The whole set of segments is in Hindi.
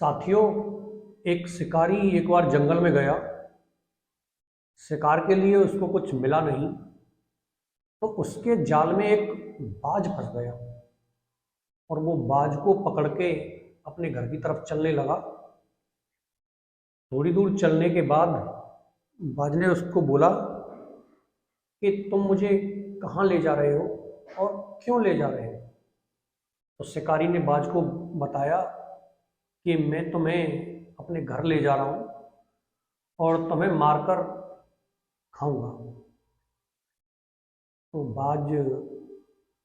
साथियों, एक शिकारी एक बार जंगल में गया। शिकार के लिए उसको कुछ मिला नहीं, तो उसके जाल में एक बाज फंस गया और वो बाज को पकड़ के अपने घर की तरफ चलने लगा। थोड़ी दूर चलने के बाद बाज ने उसको बोला कि तुम मुझे कहाँ ले जा रहे हो और क्यों ले जा रहे हो। तो शिकारी ने बाज को बताया कि मैं तुम्हें अपने घर ले जा रहा हूँ और तुम्हें मारकर खाऊंगा। तो बाज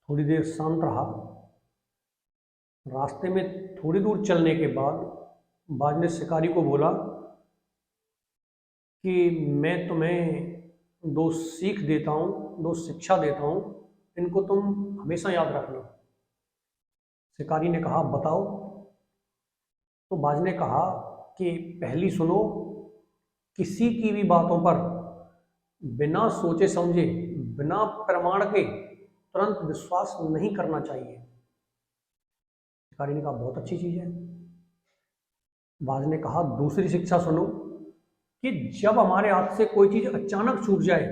थोड़ी देर शांत रहा। रास्ते में थोड़ी दूर चलने के बाद बाज ने शिकारी को बोला कि मैं तुम्हें दो सीख देता हूँ, दो शिक्षा देता हूँ, इनको तुम हमेशा याद रखना। शिकारी ने कहा, बताओ। तो बाज ने कहा कि पहली सुनो, किसी की भी बातों पर बिना सोचे समझे, बिना प्रमाण के तुरंत विश्वास नहीं करना चाहिए। शिकारी ने कहा, बहुत अच्छी चीज है। बाज ने कहा, दूसरी शिक्षा सुनो कि जब हमारे हाथ से कोई चीज अचानक छूट जाए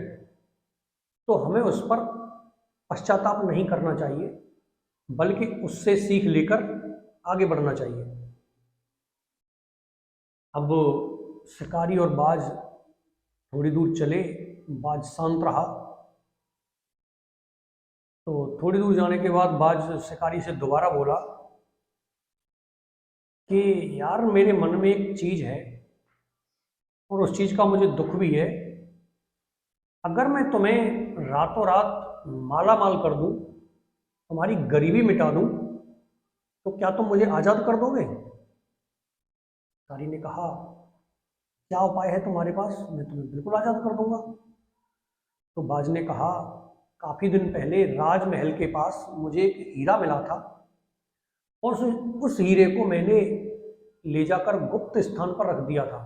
तो हमें उस पर पश्चाताप नहीं करना चाहिए, बल्कि उससे सीख लेकर आगे बढ़ना चाहिए। अब शिकारी और बाज थोड़ी दूर चले। बाज शांत रहा। तो थोड़ी दूर जाने के बाद बाज शिकारी से दोबारा बोला कि यार, मेरे मन में एक चीज है और उस चीज का मुझे दुख भी है। अगर मैं तुम्हें रातों रात माला माल कर दूं, तुम्हारी गरीबी मिटा दूं, तो क्या तुम मुझे आजाद कर दोगे। शिकारी ने कहा, क्या उपाय है तुम्हारे पास, मैं तुम्हें बिल्कुल आजाद कर दूंगा। तो बाज ने कहा, काफी दिन पहले राजमहल के पास मुझे एक हीरा मिला था और उस हीरे को मैंने ले जाकर गुप्त स्थान पर रख दिया था।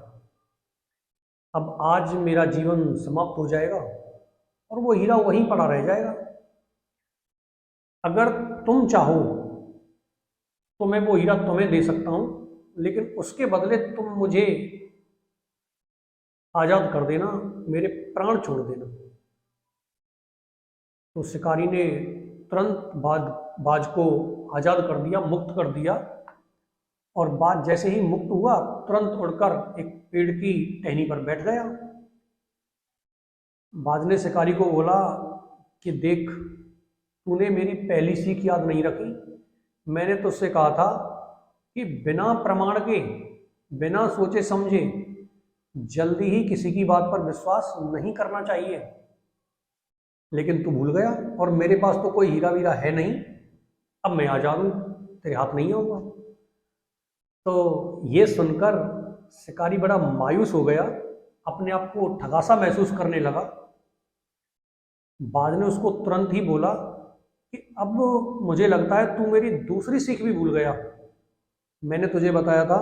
अब आज मेरा जीवन समाप्त हो जाएगा और वो हीरा वहीं पड़ा रह जाएगा। अगर तुम चाहो तो मैं वो हीरा तुम्हें दे सकता हूं, लेकिन उसके बदले तुम मुझे आजाद कर देना, मेरे प्राण छोड़ देना। तो शिकारी ने तुरंत बाज को आजाद कर दिया, मुक्त कर दिया। और बाज जैसे ही मुक्त हुआ, तुरंत उड़कर एक पेड़ की टहनी पर बैठ गया। बाज ने शिकारी को बोला कि देख, तूने मेरी पहली सीख याद नहीं रखी। मैंने तुझसे कहा था कि बिना प्रमाण के, बिना सोचे समझे जल्दी ही किसी की बात पर विश्वास नहीं करना चाहिए। लेकिन तू भूल गया और मेरे पास तो कोई हीरा वीरा है नहीं। अब मैं आजाद हूं, तेरे हाथ नहीं आऊंगा। तो ये सुनकर शिकारी बड़ा मायूस हो गया, अपने आप को ठगासा महसूस करने लगा। बाज ने उसको तुरंत ही बोला कि अब मुझे लगता है तू मेरी दूसरी सीख भी भूल गया। मैंने तुझे बताया था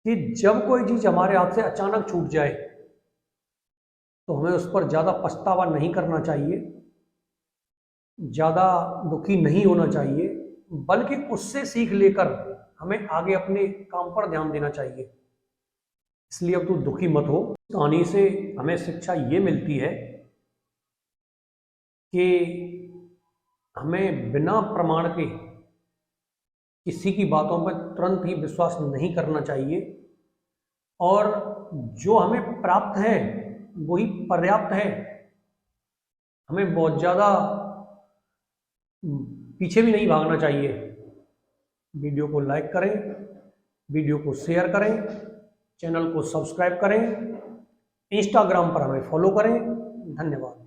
कि जब कोई चीज हमारे हाथ से अचानक छूट जाए तो हमें उस पर ज्यादा पछतावा नहीं करना चाहिए, ज्यादा दुखी नहीं होना चाहिए, बल्कि उससे सीख लेकर हमें आगे अपने काम पर ध्यान देना चाहिए। इसलिए अब तू दुखी मत हो। कहानी से हमें शिक्षा ये मिलती है कि हमें बिना प्रमाण के किसी की बातों पर तुरंत ही विश्वास नहीं करना चाहिए, और जो हमें प्राप्त है वही पर्याप्त है। हमें बहुत ज़्यादा पीछे भी नहीं भागना चाहिए। वीडियो को लाइक करें, वीडियो को शेयर करें, चैनल को सब्सक्राइब करें, इंस्टाग्राम पर हमें फॉलो करें। धन्यवाद।